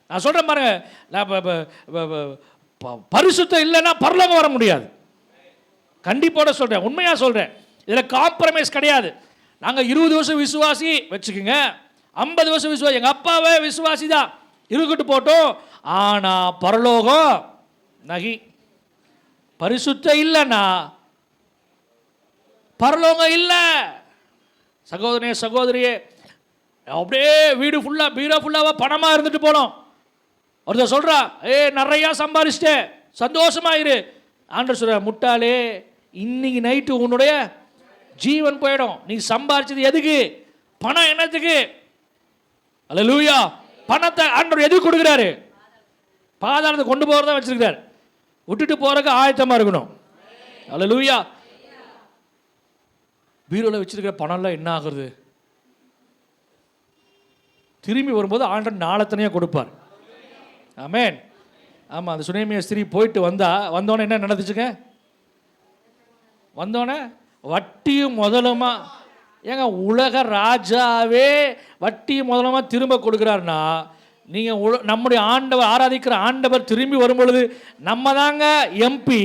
C: நான் சொல்றேன் பாருங்க, பரிசுத்தம் இல்லைன்னா பரலோகம் வர முடியாது. கண்டிப்போட சொல்றேன், உண்மையா சொல்றேன். இதில் காம்ப்ரமைஸ் கிடையாது. நாங்கள் 20 வருஷம் விசுவாசி வச்சுக்கோங்க, 50 வருஷம் விசுவாசி, எங்கள் அப்பாவே விசுவாசி தான் இருக்கட்டு போட்டோம். ஆனால் பரலோகம் நகி பரிசுத்த இல்லைன்னா பரலோகம் இல்லை. சகோதரனே சகோதரியே, அப்படியே வீடு ஃபுல்லாக பீரோ ஃபுல்லாக பணமாக இருந்துட்டு போனோம். ஒருத்தர் சொல்கிறா, நிறையா சம்பாதிச்சிட்டே சந்தோஷமாயிரு. ஆண்டவர் சொல்ற, முட்டாளே, இன்னைக்கு நைட்டு உன்னுடைய ஜீவன் போயிடும். நீ சம்பாதிச்சது எதுக்கு? பணம் என்னத்துக்கு? அல்லேலூயா. பணத்தை ஆண்டவர் எதுக்கு கொடுக்குறாரு? பாதாளத்தை கொண்டு போகிறதா வச்சிருக்கிறார். விட்டுட்டு போறதுக்கு ஆயத்தமாக இருக்கணும். அல்லேலூயா. பீரோவில் வச்சிருக்கிற பணம்லாம் என்ன ஆகுறது? திரும்பி வரும்போது ஆண்டவர் நாளத்தனையாக கொடுப்பார். ஆமென். ஆமாம், அந்த சுனேமிய ஸ்திரீ போயிட்டு வந்தோடனே என்ன நடந்துச்சுங்க? வந்தோடனே வட்டியும் முதலுமா, ஏங்க உலக ராஜாவே வட்டியும் முதலுமா திரும்ப கொடுக்குறாருன்னா, நீங்கள் நம்முடைய ஆண்டவர் ஆராதிக்கிற ஆண்டவர் திரும்பி வரும் பொழுது நம்ம தாங்க எம்பி,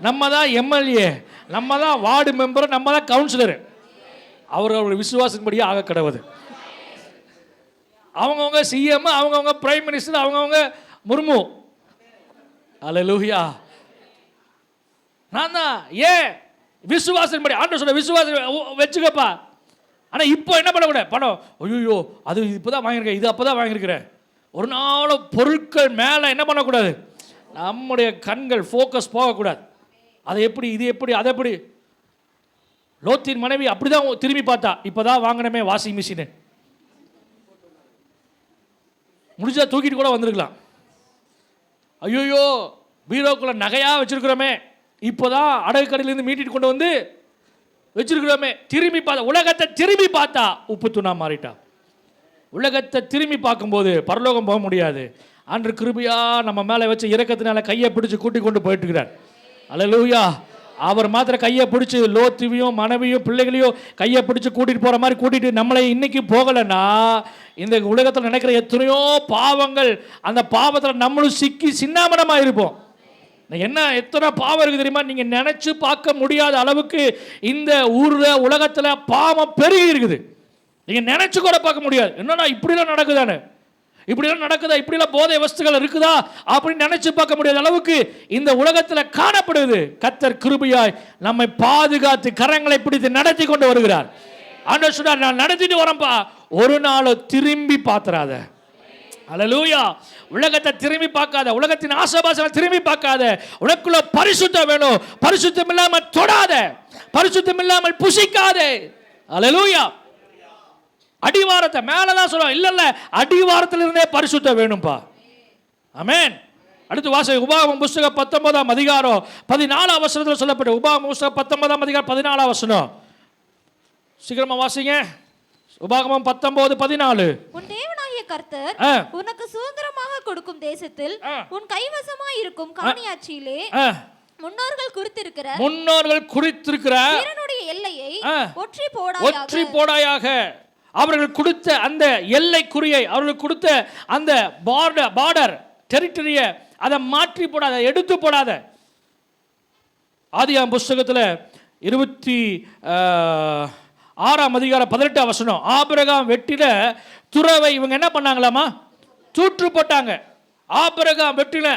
C: நம்ம தான் எம்எல்ஏ, நம்ம தான் வார்டு மெம்பர், நம்ம தான் கவுன்சிலரு. அவர்களுடைய விசுவாசத்தின்படியே ஆக கடவுது. அவங்கவுங்க சிஎம், அவங்கவுங்க பிரைம் மினிஸ்டர், அவங்கவுங்க முர்மு. அல்லேலூயா. நான் தான் ஏன் விசுவாசத்தின்படி ஆண்டவர் சொல்ல விசுவாசம் வச்சுக்கப்பா. ஆனால் இப்போ என்ன பண்ணக்கூடாது? பணம் ஐயோ அது இப்போ தான் வாங்கியிருக்கேன், இது அப்போ தான் வாங்கியிருக்கிறேன். ஒரு நாள் பொருட்கள் மேலே என்ன பண்ணக்கூடாது? நம்முடைய கண்கள் ஃபோக்கஸ் போகக்கூடாது. அதை எப்படி, இது எப்படி, அதை எப்படி. லோத்தின் மனைவி அப்படி தான் திரும்பி பார்த்தா, இப்போ தான் வாங்கினமே வாஷிங் மிஷினு, முடிஞ்சா தூக்கிட்டு கூட வந்திருக்கலாம். ஐயோயோ பீரோக்குள்ள நகையாக வச்சிருக்கிறோமே, இப்போ தான் அடகு கடையிலேருந்து மீட்டிட்டு கொண்டு வந்து வச்சிருக்கிறோமே. திரும்பி பார்த்தா, உலகத்தை திரும்பி பார்த்தா உப்பு தூணா மாறிட்டா. உலகத்தை திரும்பி பார்க்கும்போது பரலோகம் போக முடியாது. ஆண்டவர் கிருபையா நம்ம மேலே வச்ச இரக்கத்தினால கையை பிடிச்சி கூட்டி கொண்டு போயிட்டு இருக்கிறார். அல்லேலூயா. அவர் மாத்திர கையை பிடிச்சி லோத்துவையும் மனைவியும் பிள்ளைகளையும் கையை பிடிச்சி கூட்டிகிட்டு போகிற மாதிரி கூட்டிகிட்டு நம்மளை இன்னைக்கு போகலைன்னா, இந்த உலகத்தில் நினைக்கிற எத்தனையோ பாவங்கள், அந்த பாவத்தில் நம்மளும் சிக்கி சின்னாமனமாக இருப்போம். என்ன எத்தனை பாவம் இருக்குது தெரியுமா? நீங்கள் நினச்சி பார்க்க முடியாத அளவுக்கு இந்த ஊரில் உலகத்தில் பாவம் பெருகி இருக்குது. நீங்கள் நினச்சி கூட பார்க்க முடியாது. என்னன்னா இப்படிலாம் நடக்குதானே, இப்படிலாம் நடக்குதா, இப்படிலாம் போதை வஸ்துகள் இருக்குதா அப்படின்னு நினைச்சு பார்க்க முடியாத அளவுக்கு இந்த உலகத்தில் காணப்படுது. கர்த்தர் கிருபையாய் நம்மை பாதுகாத்து கரங்களை பிடித்து நடத்தி கொண்டு வருகிறார். ஆண்டவர் சொல்றார், நான் நடத்திட்டு வரேன்ப்பா, ஒரு நாள் திரும்பி பார்த்துறாத. அல்லேலூயா. உலகத்தை திரும்பி பார்க்காத, உலகத்தின் ஆசபாசங்களை திரும்பி பார்க்காத. உனக்குள்ள பரிசுத்தம் வேணும். பரிசுத்தம் இல்லாமல் தொடாத, பரிசுத்தம் இல்லாமல் புசிக்காதே. அல்லேலூயா. அடிவாரத்தை மேலதான் சொல்லுவாங்க, இல்ல அடிவாரத்திலிருந்தே பரிசுத்தம் வேணும்பா. ஆமென். அடுத்து வாசகம் உபாகமம் புஸ்தகம் 19ஆம் அதிகாரம் 14ஆம் வசனத்தில் சொல்லப்பட்ட உபாகமம் புஸ்தகம் 19ஆம் அதிகாரம் 14ஆம் வசனம். சீக்கிரமா வாசிங்க. உபாகமம் 19:14.
D: உன் தேவனாகிய கர்த்தர் உனக்கு சுதந்திரமாக கொடுக்கும் தேசத்தில் உன் கைவசமாய் இருக்கும் காணியாட்சியிலே முன்னோர்கள் குறித்திருக்கிற பிறனுடைய எல்லையை ஒற்றி போடாயாக.
C: அவர்கள் கொடுத்த அந்த எல்லைக்குறியை, அவர்கள் கொடுத்த அந்த பார்டர் டெரிட்டரியை அதை மாற்றி போடாத, எடுத்து போடாத. ஆதியாகமம் புஸ்தகத்தில் 26ஆம் அதிகாரம் 18ஆம் வசனம். ஆபிரகாம் வெட்டின துறவை இவங்க என்ன பண்ணாங்களாமா? தூற்று போட்டாங்க. ஆபிரகாம் வெட்டின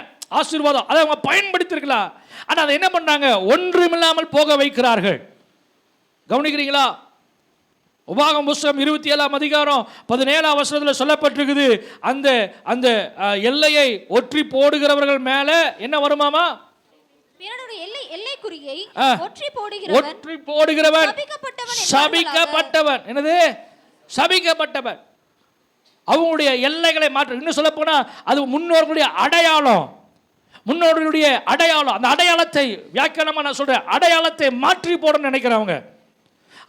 C: ஆசீர்வாதம் அதை அவங்க பயன்படுத்திருக்கலாம். ஆனால் அதை என்ன பண்ணாங்க? ஒன்றுமில்லாமல் போக வைக்கிறார்கள். கவனிக்கிறீங்களா? உபாகமம் புஸ்தகம் 27ஆம் அதிகாரம் 17ஆம் வசனத்தில் சொல்லப்பட்டிருக்குது, அந்த அந்த எல்லையை ஒற்றி போடுகிறவர்கள் மேல என்ன வருமாமா? ஒற்றி போடுகிறவன் சபிக்கப்பட்டவன். என்னது? சபிக்கப்பட்டவன். அவங்களுடைய எல்லைகளை மாற்ற, இன்னும் சொல்ல போனா அது முன்னோர்களுடைய அடையாளம், முன்னோர்களுடைய அடையாளம். அந்த அடையாளத்தை வியாக்கியானமா நான் சொல்றேன், அடையாளத்தை மாற்றி போடணும்னு நினைக்கிறவங்க.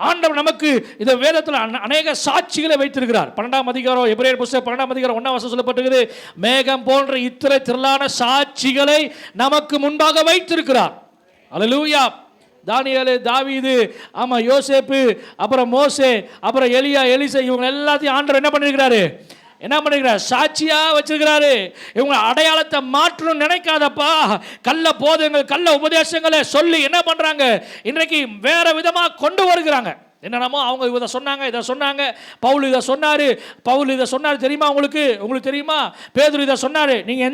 C: ஆண்டவர் நமக்கு இந்த வேதத்தில் அநேக சாட்சிகளை வைத்திருக்கிறார். 12ஆம் அதிகாரம் எபிரேயர் புஸ்தகம் 12ஆம் அதிகாரம் 1ஆம் வசனம் சொல்லப்பட்டிருக்கிறது, மேகம் போன்ற இத்தனை திரளான சாட்சிகளை நமக்கு முன்பாக வைத்திருக்கிறார். அல்லேலூயா. தானியேல், தாவீது, யோசேப்பு, அப்புறம் மோசே, அப்புறம் எலியா, எலிசா, இவங்க எல்லாத்தையும் ஆண்டவர் என்ன பண்ணிருக்கிறாரு? என்ன பண்ணிக்கிறார்? சாட்சியா வச்சிருக்கிறாரு. இவங்க அடையாளத்தை மாற்றணும்னு நினைக்காதப்பா. கள்ள போதங்கள், கள்ள உபதேசங்களை சொல்லி என்ன பண்றாங்க? இன்றைக்கு வேற விதமா கொண்டு வருகிறாங்க. என்னென்னமோ அவங்க இதை சொன்னாங்க, இதை சொன்னாங்க, பவுல் இதை சொன்னார் தெரியுமா உங்களுக்கு தெரியுமா? பேதுரு இதை சொன்னார். நீங்கள்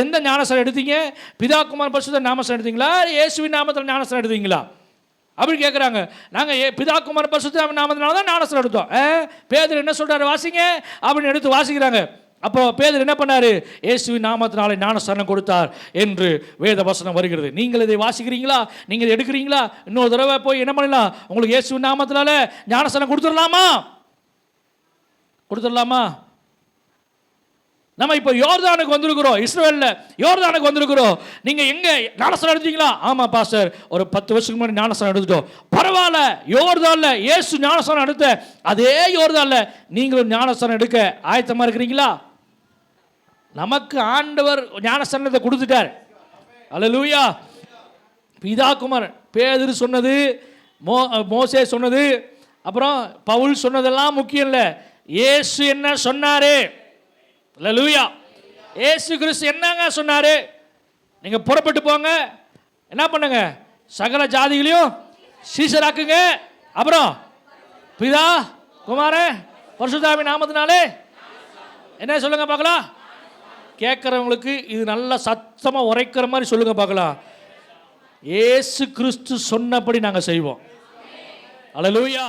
C: எந்த ஞானஸ்நானம் எடுத்தீங்க? பிதா குமாரன் பரிசுத்த ஞானஸ்நானம் எடுத்தீங்களா? இயேசுவின் நாமத்தில் ஞானஸ்நானம் எடுத்தீங்களா அப்படின்னு கேட்குறாங்க. நாங்கள் பிதா குமாரன் பரிசுத்த நாமத்தினால தான் ஞானஸ்நானம் எடுத்தோம். பேதுரு என்ன சொல்கிறாரு? வாசிங்க அப்படின்னு எடுத்து வாசிக்கிறாங்க. அப்போ பேதுரு என்ன பண்ணாரு? இயேசுவின் நாமத்தினாலே ஞானஸ்நானம் கொடுத்தார் என்று வேத வசனம் வருகிறது. நீங்கள் இதை வாசிக்கிறீங்களா? நீங்கள் இதை எடுக்கிறீங்களா? இன்னொரு தடவை போய் என்ன பண்ணலாம்? உங்களுக்கு இயேசுவின் நாமத்தினால ஞானஸ்நானம் கொடுத்துடலாமா? நம்ம இப்போ யோர்தானுக்கு வந்திருக்கிறோம். இஸ்ரவேல்ல யோர்தானுக்கு வந்திருக்கிறோம். நீங்கள் எங்கே ஞானஸ்நானம் எடுத்தீங்களா? ஆமாம் பாஸ்டர், ஒரு 10 வருஷத்துக்கு முன்னாடி ஞானஸ்நானம் எடுத்துட்டோம். பரவாயில்ல, யோர்தான்ல இயேசு ஞானஸ்நானம் எடுத்த அதே யோர்தான்ல நீங்களும் ஞானஸ்நானம் எடுக்க ஆயத்தமாக இருக்கிறீங்களா? நமக்கு ஆண்டவர் ஞானஸ்நானத்தை கொடுத்துட்டார். அல்லேலூயா. பிதா குமாரன், பேதுரு சொன்னது, மோசே சொன்னது, அப்புறம் பவுல் சொன்னதெல்லாம் முக்கியம் இல்லை. இயேசு என்ன சொன்னாரு? அல்லேலூயா. இயேசு கிறிஸ்து என்னங்க சொன்னாரு? நீங்க புறப்பட்டு போங்க, என்ன பண்ணுங்க? சகல ஜாதிகளையும் சீஷராக்குங்க. அப்புறம் பிதா குமாரன் பரிசுத்தாவின் நாமத்தினாலே என்ன சொல்லுங்க பார்க்கலாம். கேட்குறவங்களுக்கு இது நல்லா சத்தமாக உரைக்கிற மாதிரி சொல்லுங்க பார்க்கலாம். இயேசு கிறிஸ்து சொன்னபடி நாங்கள் செய்வோம். அல்லேலூயா.